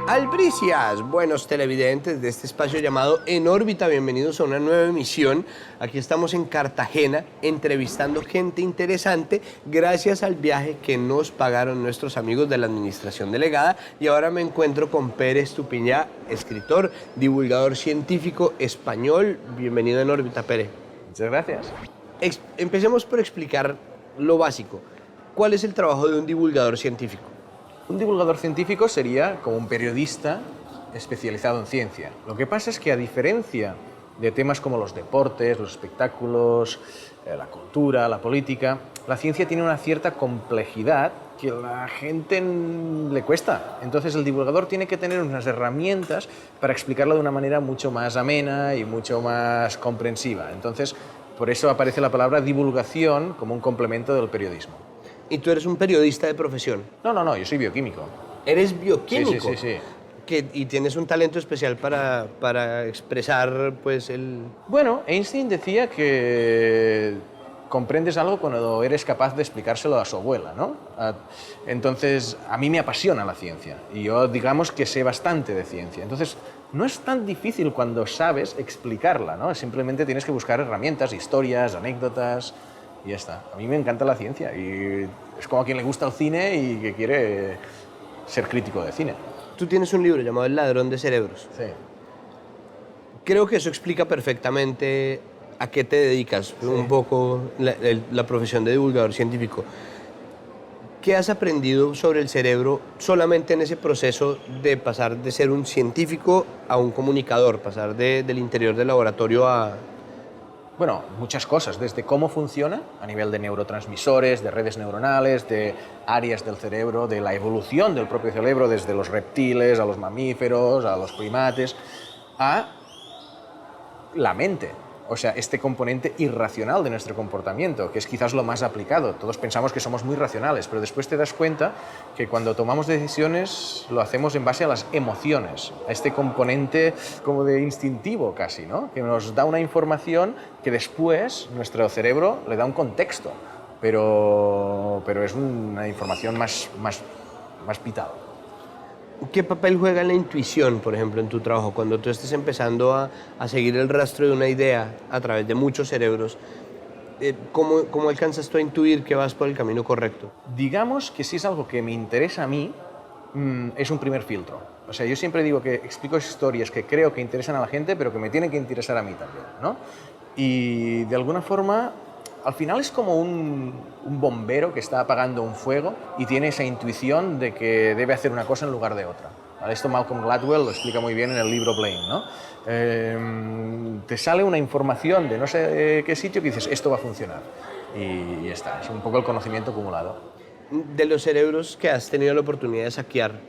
Albricias, buenos televidentes de este espacio llamado En órbita, bienvenidos a una nueva emisión. Aquí estamos en Cartagena entrevistando gente interesante gracias al viaje que nos pagaron nuestros amigos de la administración delegada. Y ahora me encuentro con Pere Estupiñán, escritor, divulgador científico español. Bienvenido en órbita, Pere. Muchas gracias. Empecemos por explicar lo básico. ¿Cuál es el trabajo de un divulgador científico? Un divulgador científico sería como un periodista especializado en ciencia. Lo que pasa es que, a diferencia de temas como los deportes, los espectáculos, la cultura, la política, la ciencia tiene una cierta complejidad que a la gente le cuesta. Entonces el divulgador tiene que tener unas herramientas para explicarlo de una manera mucho más amena y mucho más comprensiva. Entonces, por eso aparece la palabra divulgación como un complemento del periodismo. ¿Y tú eres un periodista de profesión? No, yo soy bioquímico. ¿Eres bioquímico? Sí. ¿Y tienes un talento especial para expresar, pues, el...? Bueno, Einstein decía que comprendes algo cuando eres capaz de explicárselo a su abuela, ¿no? Entonces, a mí me apasiona la ciencia y yo, digamos, que sé bastante de ciencia. Entonces, no es tan difícil cuando sabes explicarla, ¿no? Simplemente tienes que buscar herramientas, historias, anécdotas... Y ya está. A mí me encanta la ciencia y es como a quien le gusta el cine y que quiere ser crítico de cine. Tú tienes un libro llamado El ladrón de cerebros. Sí. Creo que eso explica perfectamente a qué te dedicas, Sí. un poco la profesión de divulgador científico. ¿Qué has aprendido sobre el cerebro solamente en ese proceso de pasar de ser un científico a un comunicador, pasar del interior del laboratorio a... Bueno, muchas cosas, desde cómo funciona a nivel de neurotransmisores, de redes neuronales, de áreas del cerebro, de la evolución del propio cerebro, desde los reptiles, a los mamíferos, a los primates, a la mente. O sea, este componente irracional de nuestro comportamiento, que es quizás lo más aplicado. Todos pensamos que somos muy racionales, pero después te das cuenta que cuando tomamos decisiones lo hacemos en base a las emociones, a este componente como de instintivo casi, ¿no? Que nos da una información que después nuestro cerebro le da un contexto, pero es una información más vital. ¿Qué papel juega la intuición, por ejemplo, en tu trabajo? Cuando tú estés empezando a seguir el rastro de una idea a través de muchos cerebros, ¿cómo alcanzas tú a intuir que vas por el camino correcto? Digamos que si es algo que me interesa a mí, es un primer filtro. O sea, yo siempre digo que explico historias que creo que interesan a la gente, pero que me tienen que interesar a mí también, ¿no? Y de alguna forma, al final es como un bombero que está apagando un fuego y tiene esa intuición de que debe hacer una cosa en lugar de otra. Esto Malcolm Gladwell lo explica muy bien en el libro Blame, ¿no? Te sale una información de no sé qué sitio que dices, esto va a funcionar. Y ya está, es un poco el conocimiento acumulado. De los cerebros que has tenido la oportunidad de saquear,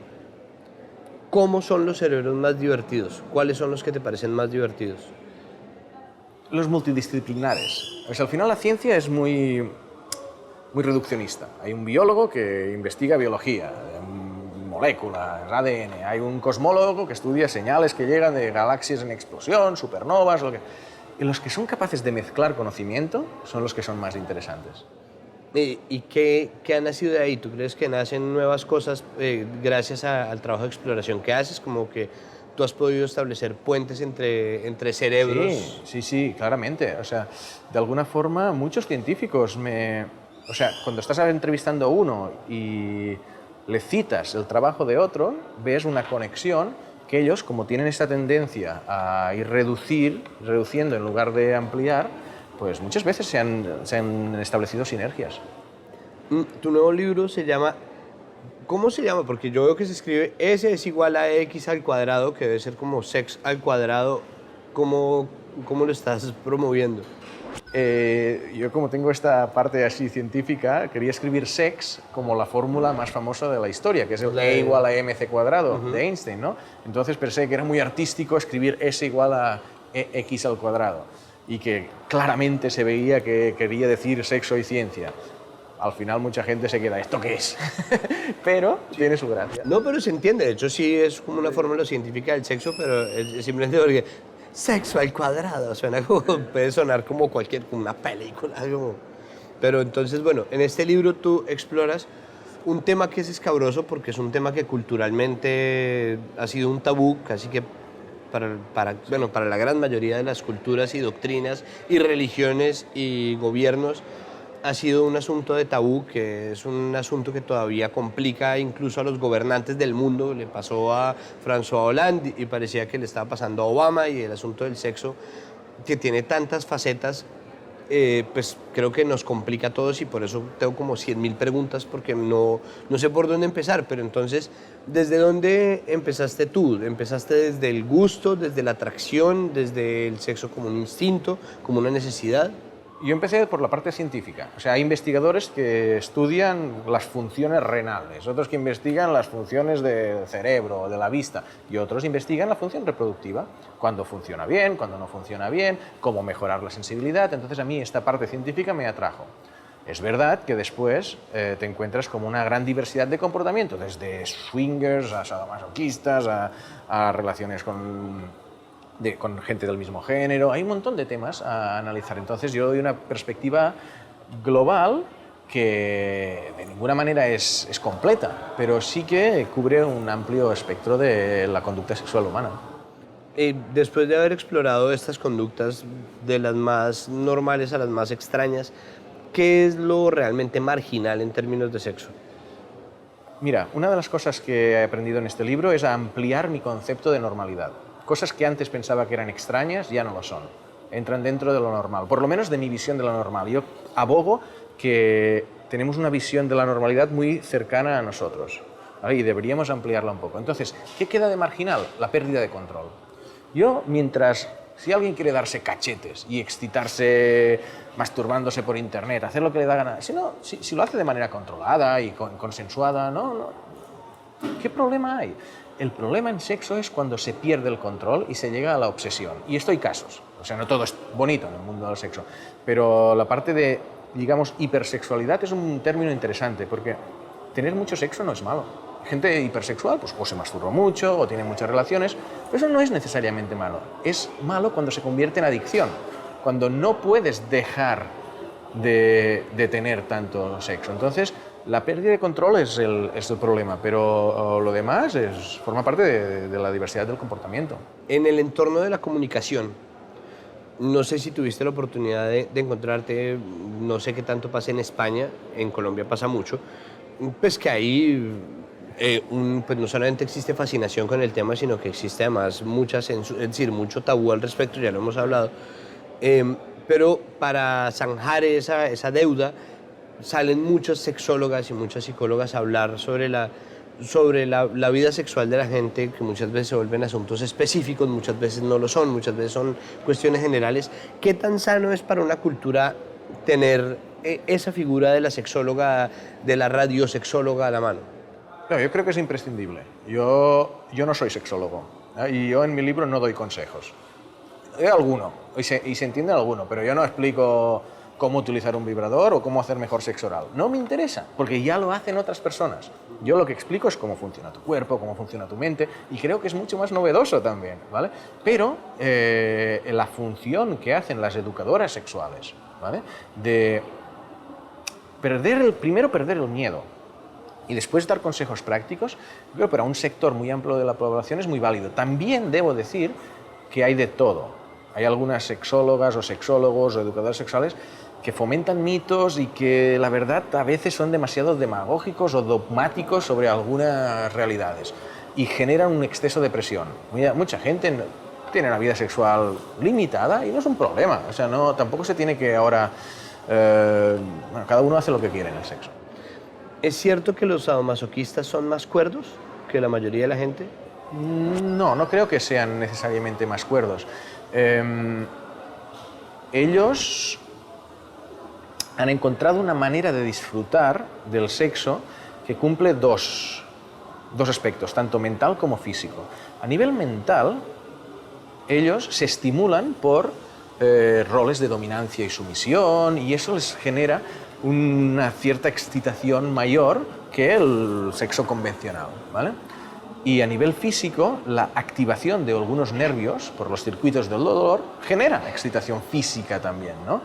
¿cómo son los cerebros más divertidos? ¿Cuáles son los que te parecen más divertidos? Los multidisciplinares. Pues al final la ciencia es muy reduccionista. Hay un biólogo que investiga biología, moléculas, ADN. Hay un cosmólogo que estudia señales que llegan de galaxias en explosión, supernovas, Y los que son capaces de mezclar conocimiento son los que son más interesantes. ¿Y qué ha nacido de ahí? ¿Tú crees que nacen nuevas cosas gracias al trabajo de exploración que haces? Como que tú has podido establecer puentes entre cerebros. Sí, claramente. O sea, de alguna forma, muchos científicos O sea, cuando estás entrevistando a uno y le citas el trabajo de otro, ves una conexión que ellos, como tienen esta tendencia a ir reduciendo en lugar de ampliar, pues muchas veces se han establecido sinergias. Tu nuevo libro se llama... ¿Cómo se llama? Porque yo veo que se escribe S es igual a X al cuadrado, que debe ser como sex al cuadrado. ¿Cómo lo estás promoviendo? Yo, como tengo esta parte así científica, quería escribir sex como la fórmula más famosa de la historia, que es el E igual a mc cuadrado de Einstein, ¿no? Entonces pensé que era muy artístico escribir S igual a X al cuadrado y que claramente se veía que quería decir sexo y ciencia. Al final mucha gente se queda, ¿esto qué es? Pero tiene su gracia. No, pero se entiende. De hecho, sí es como una fórmula científica del sexo, pero es simplemente porque sexo al cuadrado suena como, puede sonar como una película. Pero entonces, bueno, en este libro tú exploras un tema que es escabroso porque es un tema que culturalmente ha sido un tabú, casi que bueno, para la gran mayoría de las culturas y doctrinas y religiones y gobiernos ha sido un asunto de tabú, que es un asunto que todavía complica incluso a los gobernantes del mundo. Le pasó a François Hollande y parecía que le estaba pasando a Obama, y el asunto del sexo, que tiene tantas facetas, pues creo que nos complica a todos, y por eso tengo como 100.000 preguntas porque no sé por dónde empezar. Pero entonces, ¿desde dónde empezaste tú? ¿Empezaste desde el gusto, desde la atracción, desde el sexo como un instinto, como una necesidad? Yo empecé por la parte científica. O sea, hay investigadores que estudian las funciones renales, otros que investigan las funciones del cerebro o de la vista, y otros investigan la función reproductiva, cuándo funciona bien, cuándo no funciona bien, cómo mejorar la sensibilidad. Entonces a mí esta parte científica me atrajo. Es verdad que después te encuentras como una gran diversidad de comportamientos, desde swingers a sadomasoquistas, a relaciones con gente del mismo género. Hay un montón de temas a analizar. Entonces yo doy una perspectiva global que de ninguna manera es completa, pero sí que cubre un amplio espectro de la conducta sexual humana. Después de haber explorado estas conductas, de las más normales a las más extrañas, ¿qué es lo realmente marginal en términos de sexo? Mira, una de las cosas que he aprendido en este libro es a ampliar mi concepto de normalidad. Cosas que antes pensaba que eran extrañas ya no lo son. Entran dentro de lo normal, por lo menos de mi visión de lo normal. Yo abogo que tenemos una visión de la normalidad muy cercana a nosotros, ¿vale? Y deberíamos ampliarla un poco. Entonces, ¿qué queda de marginal? La pérdida de control. Si alguien quiere darse cachetes y excitarse masturbándose por internet, hacer lo que le da gana, si lo hace de manera controlada y consensuada, ¿qué problema hay? El problema en sexo es cuando se pierde el control y se llega a la obsesión. Y esto hay casos. O sea, no todo es bonito en el mundo del sexo. Pero la parte de, digamos, hipersexualidad es un término interesante, porque tener mucho sexo no es malo. Gente hipersexual, pues o se masturba mucho o tiene muchas relaciones, pero eso no es necesariamente malo. Es malo cuando se convierte en adicción, cuando no puedes dejar de tener tanto sexo. Entonces, la pérdida de control es el problema, pero lo demás forma parte de la diversidad del comportamiento. En el entorno de la comunicación, no sé si tuviste la oportunidad de encontrarte, no sé qué tanto pasa en España, en Colombia pasa mucho, pues que ahí pues no solamente existe fascinación con el tema, sino que existe además mucho tabú al respecto, ya lo hemos hablado. Pero para zanjar esa deuda, salen muchas sexólogas y muchas psicólogas a hablar sobre la vida sexual de la gente, que muchas veces se vuelven asuntos específicos, muchas veces no lo son, muchas veces son cuestiones generales. ¿Qué tan sano es para una cultura tener esa figura de la sexóloga, de la radiosexóloga a la mano? No, yo creo que es imprescindible. Yo no soy sexólogo, ¿eh? Y yo en mi libro no doy consejos. Doy alguno, y se entiende alguno, pero yo no explico cómo utilizar un vibrador o cómo hacer mejor sexo oral. No me interesa, porque ya lo hacen otras personas. Yo lo que explico es cómo funciona tu cuerpo, cómo funciona tu mente, y creo que es mucho más novedoso también, ¿vale? Pero la función que hacen las educadoras sexuales, ¿vale? De primero perder el miedo y después dar consejos prácticos, creo que para un sector muy amplio de la población es muy válido. También debo decir que hay de todo. Hay algunas sexólogas o sexólogos o educadores sexuales que fomentan mitos y que la verdad a veces son demasiado demagógicos o dogmáticos sobre algunas realidades y generan un exceso de presión. Mucha gente tiene una vida sexual limitada y no es un problema. O sea, tampoco se tiene que ahora... cada uno hace lo que quiere en el sexo. ¿Es cierto que los sadomasoquistas son más cuerdos que la mayoría de la gente? No creo que sean necesariamente más cuerdos. Ellos han encontrado una manera de disfrutar del sexo que cumple dos aspectos, tanto mental como físico. A nivel mental, ellos se estimulan por roles de dominancia y sumisión, y eso les genera una cierta excitación mayor que el sexo convencional, ¿vale? Y a nivel físico, la activación de algunos nervios por los circuitos del dolor genera excitación física también, ¿no?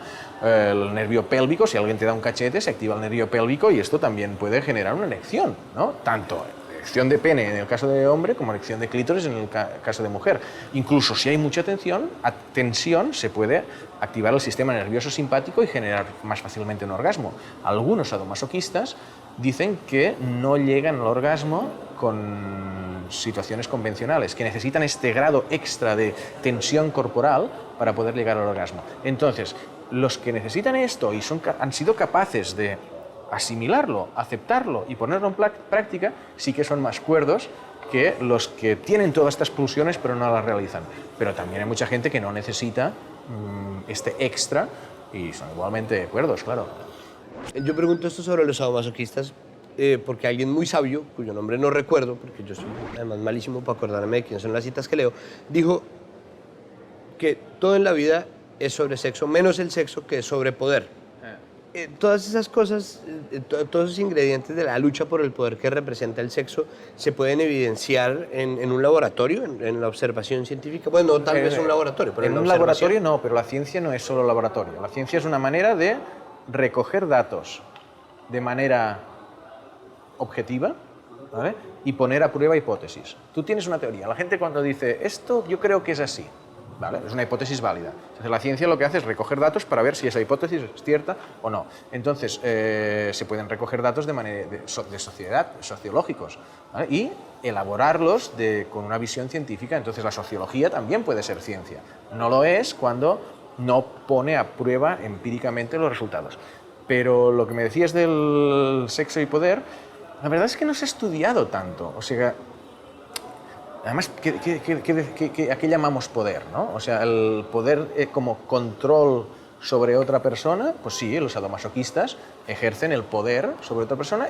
El nervio pélvico, si alguien te da un cachete, se activa el nervio pélvico y esto también puede generar una erección, ¿no? Tanto erección de pene en el caso de hombre como erección de clítoris en el caso de mujer. Incluso si hay mucha tensión, se puede activar el sistema nervioso simpático y generar más fácilmente un orgasmo. Algunos sadomasoquistas dicen que no llegan al orgasmo con situaciones convencionales, que necesitan este grado extra de tensión corporal para poder llegar al orgasmo. Entonces, los que necesitan esto y han sido capaces de asimilarlo, aceptarlo y ponerlo en práctica, sí que son más cuerdos que los que tienen todas estas pulsiones pero no las realizan. Pero también hay mucha gente que no necesita este extra y son igualmente cuerdos, claro. Yo pregunto esto sobre los sadomasoquistas porque alguien muy sabio, cuyo nombre no recuerdo, porque yo soy además malísimo para acordarme de quién son las citas que leo, dijo que todo en la vida es sobre sexo, menos el sexo, que es sobre poder. Todas esas cosas, todos esos ingredientes de la lucha por el poder que representa el sexo, ¿se pueden evidenciar en un laboratorio, en la observación científica? Bueno, no tal vez un laboratorio, pero en un laboratorio no, pero la ciencia no es solo laboratorio. La ciencia es una manera de recoger datos de manera objetiva, ¿vale? Y poner a prueba hipótesis. Tú tienes una teoría. La gente cuando dice, esto yo creo que es así, ¿vale? Es una hipótesis válida. Entonces, la ciencia lo que hace es recoger datos para ver si esa hipótesis es cierta o no. Entonces, se pueden recoger datos de sociedad, sociológicos, ¿vale? Y elaborarlos con una visión científica. Entonces, la sociología también puede ser ciencia. No lo es cuando no pone a prueba empíricamente los resultados. Pero lo que me decías del sexo y poder, la verdad es que no se ha estudiado tanto. O sea, además, ¿a qué llamamos poder, no? O sea, el poder como control sobre otra persona, pues sí, los sadomasoquistas ejercen el poder sobre otra persona,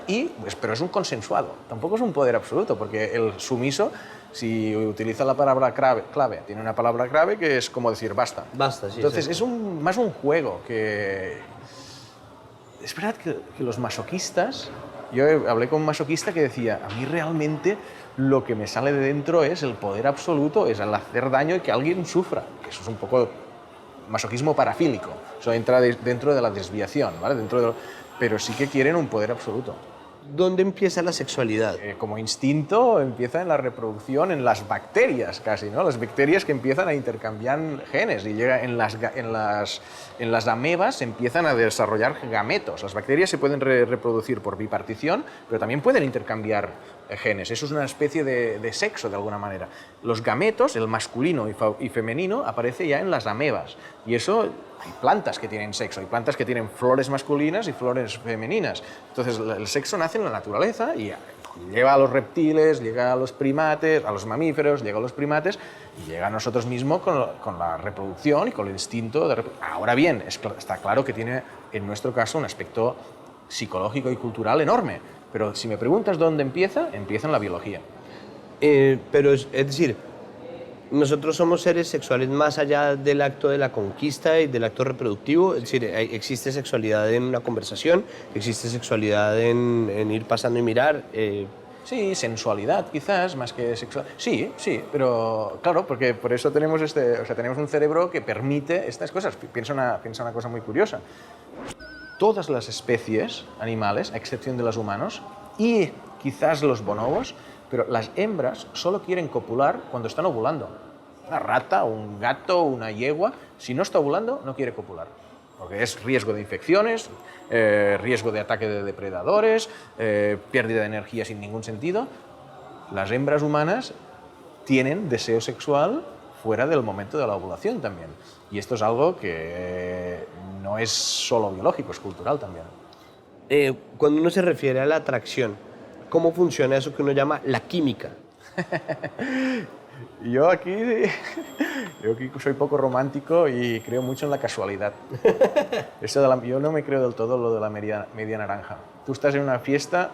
pero es un consensuado. Tampoco es un poder absoluto, porque el sumiso, si utiliza la palabra clave, tiene una palabra clave que es como decir basta. Basta, sí. Entonces, es más un juego que... Es verdad que los masoquistas... Yo hablé con un masoquista que decía, a mí realmente lo que me sale de dentro es el poder absoluto, es el hacer daño y que alguien sufra. Eso es un poco masoquismo parafílico. Eso entra dentro de la desviación, ¿vale? Pero sí que quieren un poder absoluto. ¿Dónde empieza la sexualidad? Como instinto empieza en la reproducción, en las bacterias casi, ¿no? Las bacterias que empiezan a intercambiar genes y llega en las amebas empiezan a desarrollar gametos. Las bacterias se pueden reproducir por bipartición, pero también pueden intercambiar genes. Eso es una especie de sexo de alguna manera. Los gametos, el masculino y femenino, aparece ya en las amebas. Y eso, hay plantas que tienen sexo, hay plantas que tienen flores masculinas y flores femeninas. Entonces el sexo nace en la naturaleza y llega a los reptiles, llega a los primates, a los mamíferos, llega a los primates y llega a nosotros mismos con la reproducción y con el instinto de reproducción. Ahora bien, está claro que tiene en nuestro caso un aspecto psicológico y cultural enorme, pero si me preguntas dónde empieza en la biología. Pero es decir, nosotros somos seres sexuales más allá del acto de la conquista y del acto reproductivo. Es decir, existe sexualidad en una conversación, existe sexualidad en ir pasando y mirar. Sí, sensualidad quizás, más que sexual. Sí, pero claro, porque por eso tenemos tenemos un cerebro que permite estas cosas. Piensa una cosa muy curiosa. Todas las especies animales, a excepción de los humanos, y quizás los bonobos, pero las hembras solo quieren copular cuando están ovulando. Una rata, un gato, una yegua, si no está ovulando, no quiere copular. Porque es riesgo de infecciones, riesgo de ataque de depredadores, pérdida de energía sin ningún sentido. Las hembras humanas tienen deseo sexual fuera del momento de la ovulación también. Y esto es algo que no es solo biológico, es cultural también. Cuando uno se refiere a la atracción, ¿cómo funciona eso que uno llama la química? Yo aquí soy poco romántico y creo mucho en la casualidad. Yo no me creo del todo lo de la media naranja. Tú estás en una fiesta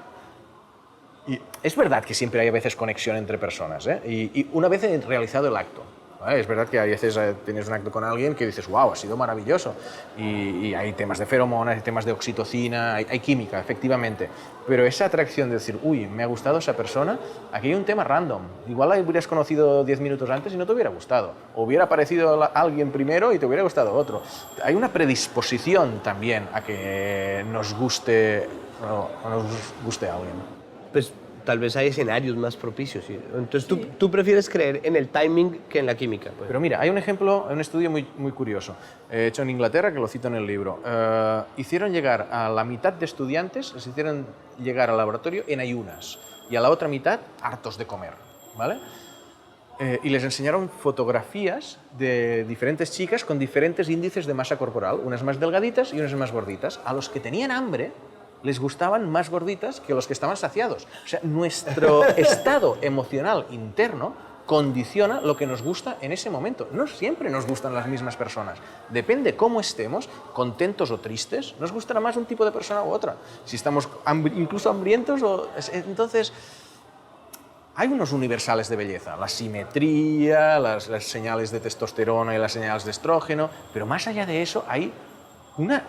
y es verdad que siempre hay a veces conexión entre personas, ¿eh? Y una vez he realizado el acto, ¿Vale? Es verdad que a veces tienes un acto con alguien que dices, wow, ha sido maravilloso. Y hay temas de feromonas, hay temas de oxitocina, hay química, efectivamente. Pero esa atracción de decir, uy, me ha gustado esa persona, aquí hay un tema random. Igual la hubieras conocido 10 minutos antes y no te hubiera gustado. O hubiera aparecido alguien primero y te hubiera gustado otro. Hay una predisposición también a que nos guste o nos guste a alguien. Pues tal vez hay escenarios más propicios. ¿Sí? Entonces, tú prefieres creer en el timing que en la química. Pues. Pero mira, hay un ejemplo, un estudio muy curioso, hecho en Inglaterra, que lo cito en el libro. Hicieron llegar a la mitad de estudiantes, les hicieron llegar al laboratorio en ayunas, y a la otra mitad hartos de comer, ¿vale? Y les enseñaron fotografías de diferentes chicas con diferentes índices de masa corporal, unas más delgaditas y unas más gorditas. A los que tenían hambre les gustaban más gorditas que los que estaban saciados. O sea, nuestro estado emocional interno condiciona lo que nos gusta en ese momento. No siempre nos gustan las mismas personas. Depende cómo estemos, contentos o tristes, nos gustará más un tipo de persona u otra. Si estamos incluso hambrientos, entonces hay unos universales de belleza. La simetría, las señales de testosterona y las señales de estrógeno, pero más allá de eso hay una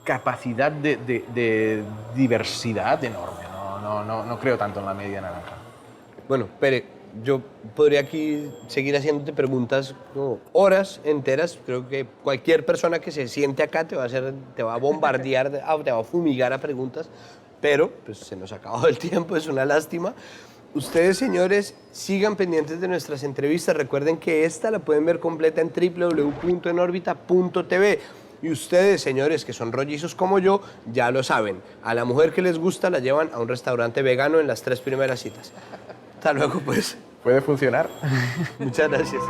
capacidad de diversidad enorme. No creo tanto en la media naranja. Bueno, Pere, yo podría aquí seguir haciéndote preguntas horas enteras. Creo que cualquier persona que se siente acá te va a bombardear, te va a fumigar a preguntas, pero pues, se nos ha acabado el tiempo, es una lástima. Ustedes, señores, sigan pendientes de nuestras entrevistas. Recuerden que esta la pueden ver completa en www.enorbita.tv. Y ustedes, señores, que son rollizos como yo, ya lo saben. A la mujer que les gusta la llevan a un restaurante vegano en las 3 primeras citas. Hasta luego, pues. ¿Puede funcionar? Muchas gracias.